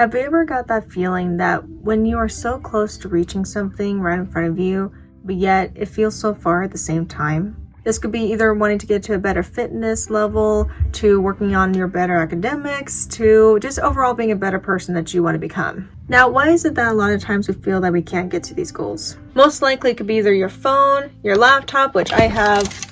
Have you ever got that feeling that when you are so close to reaching something right in front of you, but yet it feels so far at the same time? This could be either wanting to get to a better fitness level, to working on your better academics, to just overall being a better person that you want to become. Now, why is it that a lot of times we feel that we can't get to these goals? Most likely it could be either your phone, your laptop, which I have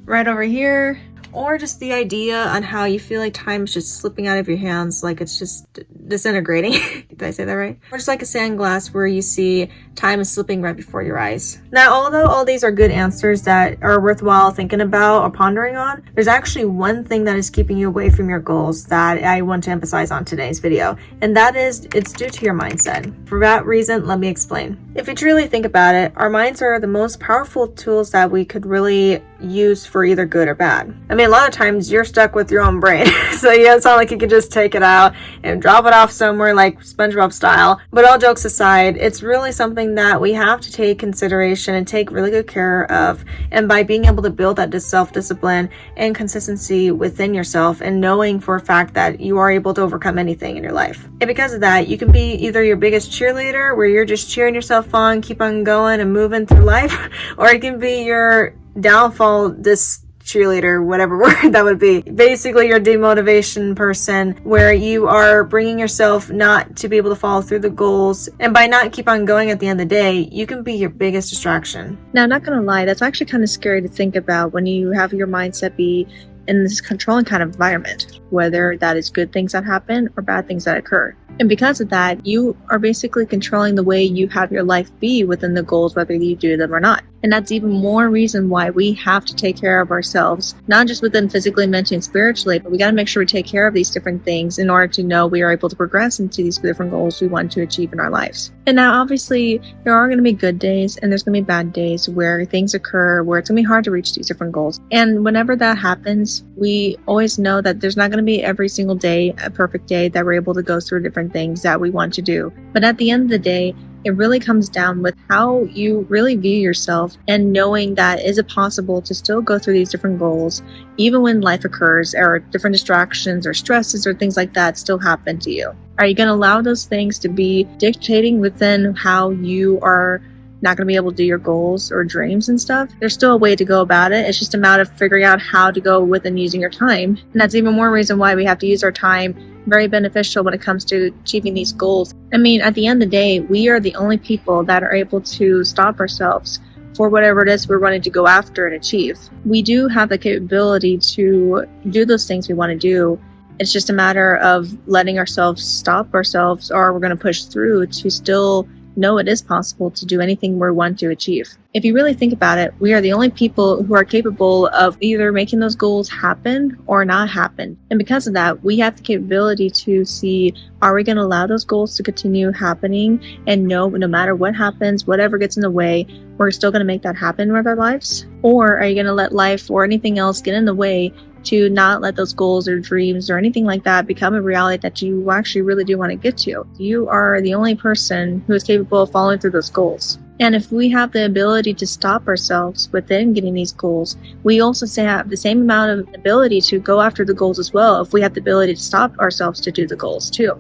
right over here, or just the idea on how you feel like time is just slipping out of your hands, like it's just disintegrating. Did I say that right? Or just like a sand glass where you see time is slipping right before your eyes. Now, although all these are good answers that are worthwhile thinking about or pondering on, there's actually one thing that is keeping you away from your goals that I want to emphasize on today's video, and that is it's due to your mindset. For that reason, let me explain. If you truly think about it, our minds are the most powerful tools that we could really use for either good or bad. I mean, a lot of times you're stuck with your own brain, so yeah, it's not like you can just take it out and drop it off somewhere like SpongeBob style. But all jokes aside, it's really something that we have to take consideration and take really good care of. And by being able to build that self-discipline and consistency within yourself, and knowing for a fact that you are able to overcome anything in your life. And because of that, you can be either your biggest cheerleader, where you're just cheering yourself on, keep on going and moving through life, or it can be your downfall, this cheerleader, whatever word that would be. Basically, your demotivation person, where you are bringing yourself not to be able to follow through the goals. And by not keep on going at the end of the day, you can be your biggest distraction. Now, not gonna lie, that's actually kind of scary to think about when you have your mindset be in this controlling kind of environment, whether that is good things that happen or bad things that occur. And because of that, you are basically controlling the way you have your life be within the goals, whether you do them or not. And that's even more reason why we have to take care of ourselves, not just within physically, mentally, and spiritually, but we got to make sure we take care of these different things in order to know we are able to progress into these different goals we want to achieve in our lives. And now, obviously, there are going to be good days and there's going to be bad days where things occur, where it's going to be hard to reach these different goals. And whenever that happens, we always know that there's not going to be every single day a perfect day that we're able to go through different things that we want to do. But at the end of the day, it really comes down with how you really view yourself, and knowing that is it possible to still go through these different goals even when life occurs, or different distractions or stresses or things like that still happen to you. Are you going to allow those things to be dictating within how you are not going to be able to do your goals or dreams and stuff? There's still a way to go about it. It's just a matter of figuring out how to go within using your time. And that's even more reason why we have to use our time very beneficial when it comes to achieving these goals. I mean, at the end of the day, we are the only people that are able to stop ourselves for whatever it is we're wanting to go after and achieve. We do have the capability to do those things we want to do. It's just a matter of letting ourselves stop ourselves, or we're going to push through to still know it is possible to do anything we want to achieve. If you really think about it, we are the only people who are capable of either making those goals happen or not happen. And because of that, we have the capability to see, are we going to allow those goals to continue happening, and know no matter what happens, whatever gets in the way, we're still going to make that happen with our lives? Or are you going to let life or anything else get in the way to not let those goals or dreams or anything like that become a reality that you actually really do want to get to? You are the only person who is capable of following through those goals. And if we have the ability to stop ourselves within getting these goals, we also have the same amount of ability to go after the goals as well, if we have the ability to stop ourselves to do the goals too.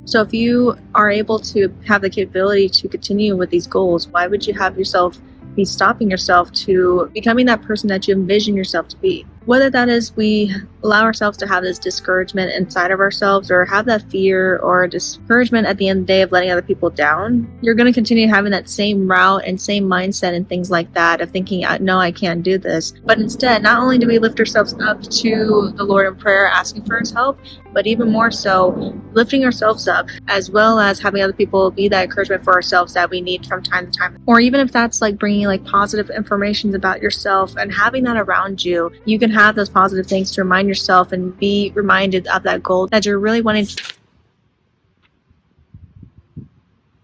So if you are able to have the capability to continue with these goals, why would you have yourself be stopping yourself to becoming that person that you envision yourself to be? Whether that is we allow ourselves to have this discouragement inside of ourselves, or have that fear or discouragement at the end of the day of letting other people down, you're going to continue having that same route and same mindset and things like that of thinking, no, I can't do this. But instead, not only do we lift ourselves up to the Lord in prayer, asking for His help, but even more so, lifting ourselves up, as well as having other people be that encouragement for ourselves that we need from time to time. Or even if that's like bringing like positive information about yourself and having that around you, you can have those positive things to remind yourself and be reminded of that goal that you're really wanting to.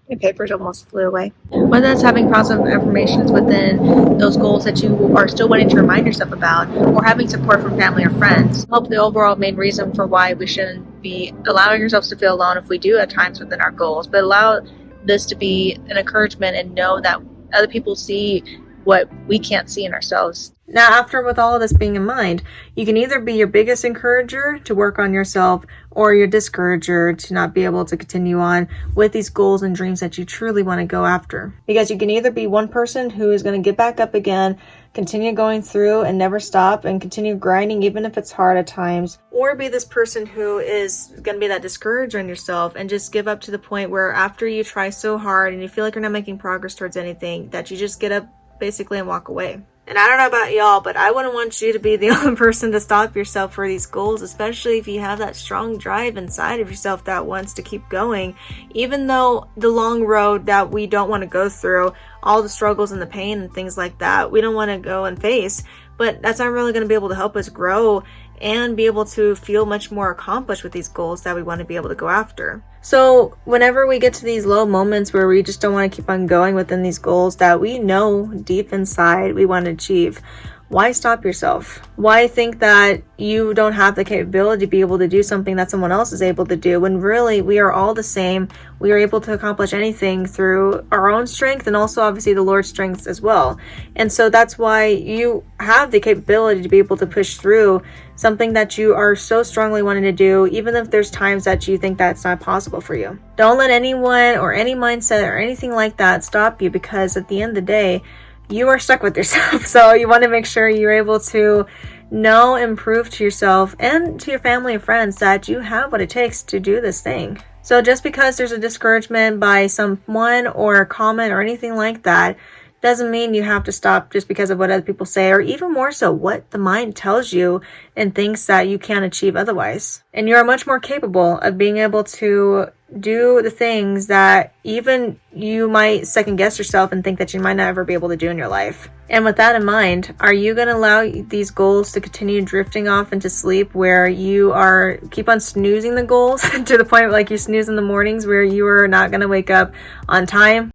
My papers almost flew away. Whether that's having positive affirmations within those goals that you are still wanting to remind yourself about, or having support from family or friends, help the overall main reason for why we shouldn't be allowing ourselves to feel alone if we do at times within our goals, but allow this to be an encouragement and know that other people see what we can't see in ourselves. Now, after with all of this being in mind, you can either be your biggest encourager to work on yourself or your discourager to not be able to continue on with these goals and dreams that you truly want to go after. Because you can either be one person who is going to get back up again, continue going through and never stop and continue grinding even if it's hard at times, or be this person who is going to be that discourager on yourself and just give up to the point where after you try so hard and you feel like you're not making progress towards anything, that you just get up basically and walk away. And I don't know about y'all, but I wouldn't want you to be the only person to stop yourself for these goals, especially if you have that strong drive inside of yourself that wants to keep going. Even though the long road that we don't want to go through, all the struggles and the pain and things like that, we don't want to go and face, but that's not really going to be able to help us grow and be able to feel much more accomplished with these goals that we want to be able to go after. So whenever we get to these low moments where we just don't want to keep on going within these goals that we know deep inside we want to achieve, why stop yourself? Why think that you don't have the capability to be able to do something that someone else is able to do, when really we are all the same? We are able to accomplish anything through our own strength and also obviously the Lord's strength as well. And so that's why you have the capability to be able to push through something that you are so strongly wanting to do, even if there's times that you think that's not possible for you. Don't let anyone or any mindset or anything like that stop you, because at the end of the day, you are stuck with yourself. So you want to make sure you're able to know and prove to yourself and to your family and friends that you have what it takes to do this thing. So just because there's a discouragement by someone or a comment or anything like that doesn't mean you have to stop just because of what other people say, or even more so what the mind tells you and thinks that you can't achieve otherwise. And you are much more capable of being able to do the things that even you might second guess yourself and think that you might not ever be able to do in your life. And with that in mind, are you going to allow these goals to continue drifting off into sleep, where you are keep on snoozing the goals to the point like you snooze in the mornings where you are not going to wake up on time?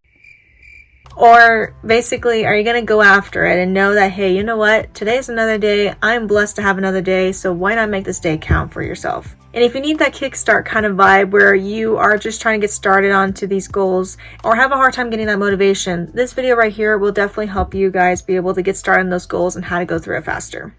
Or basically, are you going to go after it and know that, hey, you know what? Today's another day. I'm blessed to have another day. So why not make this day count for yourself? And if you need that kickstart kind of vibe where you are just trying to get started onto these goals or have a hard time getting that motivation, this video right here will definitely help you guys be able to get started on those goals and how to go through it faster.